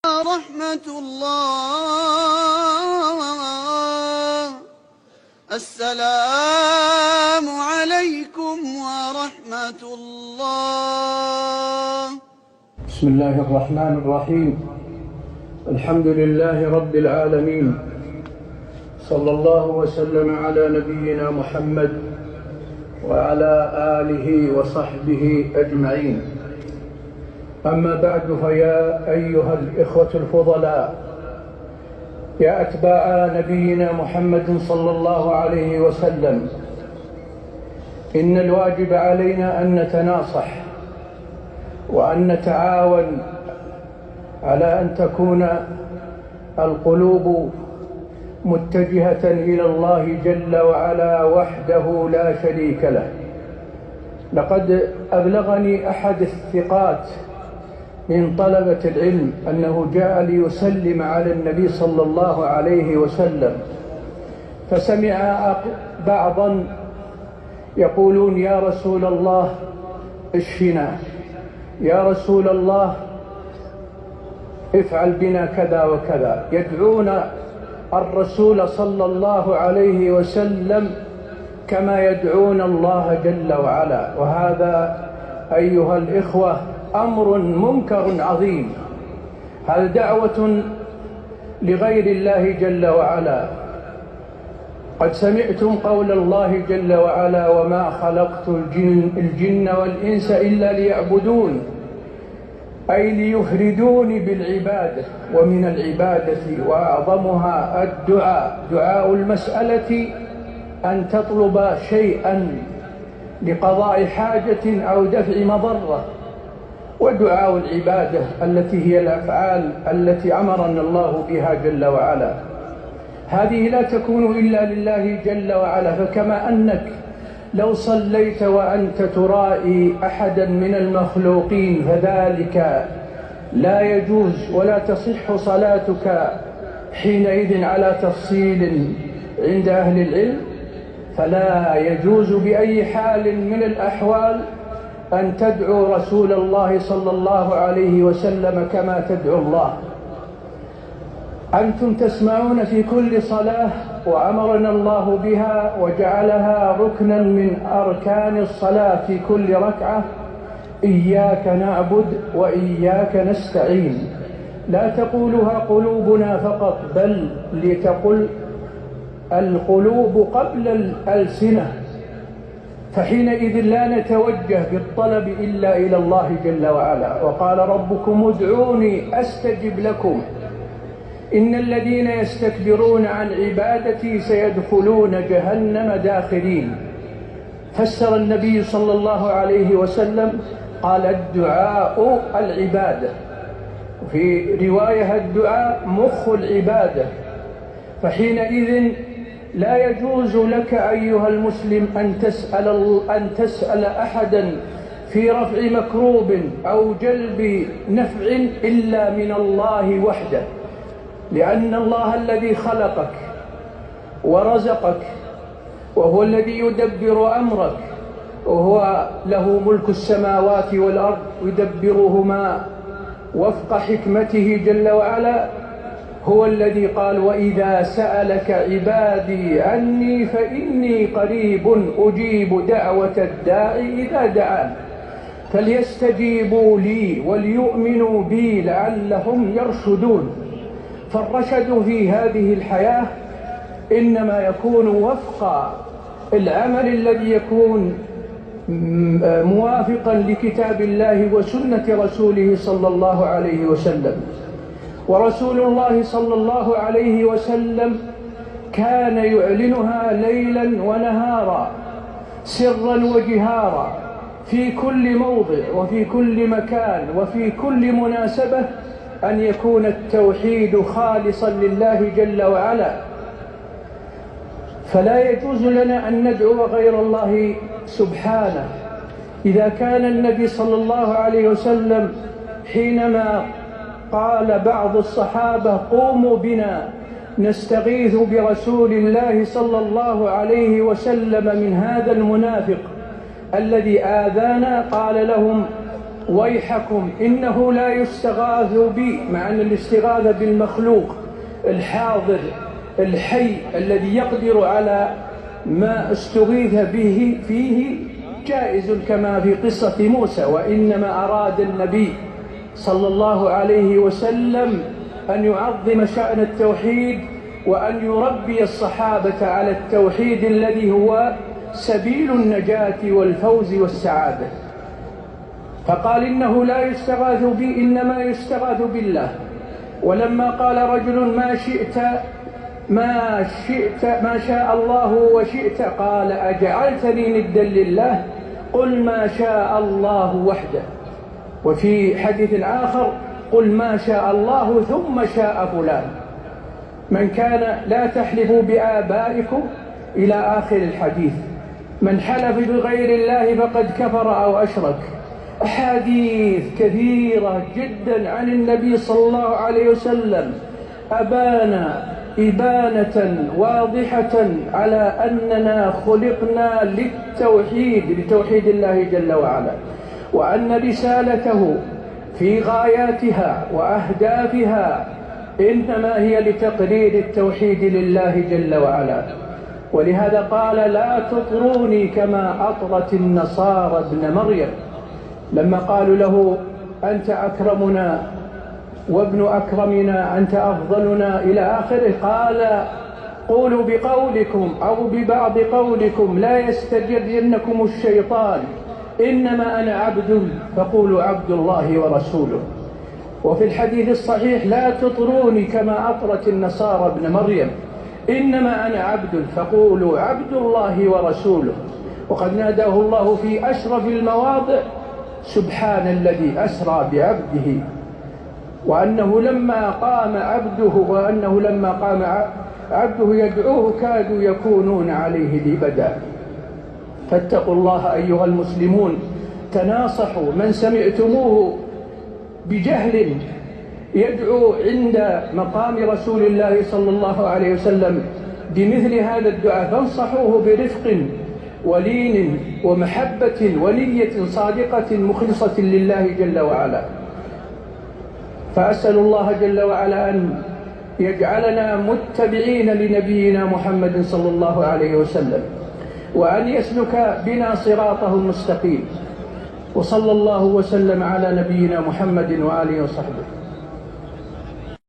ورحمة الله. السلام عليكم ورحمة الله. بسم الله الرحمن الرحيم. الحمد لله رب العالمين، صلى الله وسلم على نبينا محمد وعلى آله وصحبه أجمعين. أما بعد، فيا أيها الإخوة الفضلاء، يا أتباع نبينا محمد صلى الله عليه وسلم، إن الواجب علينا أن نتناصح وأن نتعاون على أن تكون القلوب متجهة إلى الله جل وعلا وحده لا شريك له. لقد أبلغني أحد الثقات من طلبة العلم أنه جاء ليسلم على النبي صلى الله عليه وسلم، فسمع بعضا يقولون: يا رسول الله اشفنا، يا رسول الله افعل بنا كذا وكذا، يدعون الرسول صلى الله عليه وسلم كما يدعون الله جل وعلا. وهذا أيها الإخوة أمر منكر عظيم، هذا دعوة لغير الله جل وعلا. قد سمعتم قول الله جل وعلا: وما خلقت الجن والإنس إلا ليعبدون، أي ليفردوني بالعبادة. ومن العبادة وأعظمها الدعاء، دعاء المسألة، أن تطلب شيئا لقضاء حاجة أو دفع مضرة، ودعاء العبادة التي هي الأفعال التي أمرنا الله بها جل وعلا. هذه لا تكون إلا لله جل وعلا. فكما أنك لو صليت وأنت ترائي أحدا من المخلوقين فذلك لا يجوز ولا تصح صلاتك حينئذ على تفصيل عند أهل العلم، فلا يجوز بأي حال من الأحوال أن تدعو رسول الله صلى الله عليه وسلم كما تدعو الله. أنتم تسمعون في كل صلاة، وأمرنا الله بها وجعلها ركنا من أركان الصلاة في كل ركعة: إياك نعبد وإياك نستعين. لا تقولها قلوبنا فقط، بل لتقل القلوب قبل الألسنة، فحينئذ لا نتوجه بالطلب إلا إلى الله جل وعلا. وقال ربكم ادعوني أستجب لكم، إن الذين يستكبرون عن عبادتي سيدخلون جهنم داخرين. فسر النبي صلى الله عليه وسلم قال: الدعاء العبادة، وفي رواية الدعاء مخ العبادة. فحينئذ لا يجوز لك أيها المسلم أن تسأل أحدا في رفع مكروب أو جلب نفع إلا من الله وحده، لأن الله الذي خلقك ورزقك، وهو الذي يدبر أمرك، وهو له ملك السماوات والأرض يدبرهما وفق حكمته جل وعلا. هو الذي قال: وإذا سألك عبادي عني فإني قريب أجيب دعوة الداعي إذا دعان، فليستجيبوا لي وليؤمنوا بي لعلهم يرشدون. فالرشد في هذه الحياة إنما يكون وفق العمل الذي يكون موافقا لكتاب الله وسنة رسوله صلى الله عليه وسلم. ورسول الله صلى الله عليه وسلم كان يعلنها ليلا ونهارا، سرا وجهارا، في كل موضع وفي كل مكان وفي كل مناسبة، أن يكون التوحيد خالصا لله جل وعلا. فلا يجوز لنا أن ندعو غير الله سبحانه. إذا كان النبي صلى الله عليه وسلم حينما قال بعض الصحابة: قوموا بنا نستغيث برسول الله صلى الله عليه وسلم من هذا المنافق الذي آذانا، قال لهم: ويحكم إنه لا يستغاث بي، مع أن الاستغاثة بالمخلوق الحاضر الحي الذي يقدر على ما استغيث به فيه جائز كما في قصة موسى، وإنما أراد النبي صلى الله عليه وسلم أن يعظم شأن التوحيد وأن يربي الصحابة على التوحيد الذي هو سبيل النجاة والفوز والسعادة. فقال إنه لا يستغاث بي إنما يستغاث بالله. ولما قال رجل ما شاء الله وشئت، قال أجعلتني ندا لله؟ قل ما شاء الله وحده. وفي حديث آخر قل ما شاء الله ثم شاء فلان. من كان لا تحلفوا بآبائكم إلى آخر الحديث. من حلف بغير الله فقد كفر أو أشرك. أحاديث كثيرة جدا عن النبي صلى الله عليه وسلم أبان إبانة واضحة على أننا خلقنا لتوحيد الله جل وعلا، وأن رسالته في غاياتها وأهدافها إنما هي لتقرير التوحيد لله جل وعلا. ولهذا قال لا تطروني كما أطرت النصارى ابن مريم، لما قالوا له أنت أكرمنا وابن أكرمنا، أنت أفضلنا إلى آخره، قال قولوا بقولكم أو ببعض قولكم لا يستجرنكم الشيطان، إنما أنا عبد فقولوا عبد الله ورسوله. وفي الحديث الصحيح لا تطروني كما أطرت النصارى ابن مريم، إنما أنا عبد فقولوا عبد الله ورسوله. وقد ناداه الله في أشرف المواضع سبحان الذي أسرى بعبده، وأنه لما قام عبده يدعوه كادوا يكونون عليه لبدا. فاتقوا الله أيها المسلمون، تناصحوا. من سمعتموه بجهل يدعو عند مقام رسول الله صلى الله عليه وسلم بمثل هذا الدعاء فانصحوه برفق ولين ومحبة ونية صادقة مخلصة لله جل وعلا. فأسأل الله جل وعلا أن يجعلنا متبعين لنبينا محمد صلى الله عليه وسلم، وأن يسلك بنا صراطه المستقيم. وصلى الله وسلم على نبينا محمد وآله وصحبه.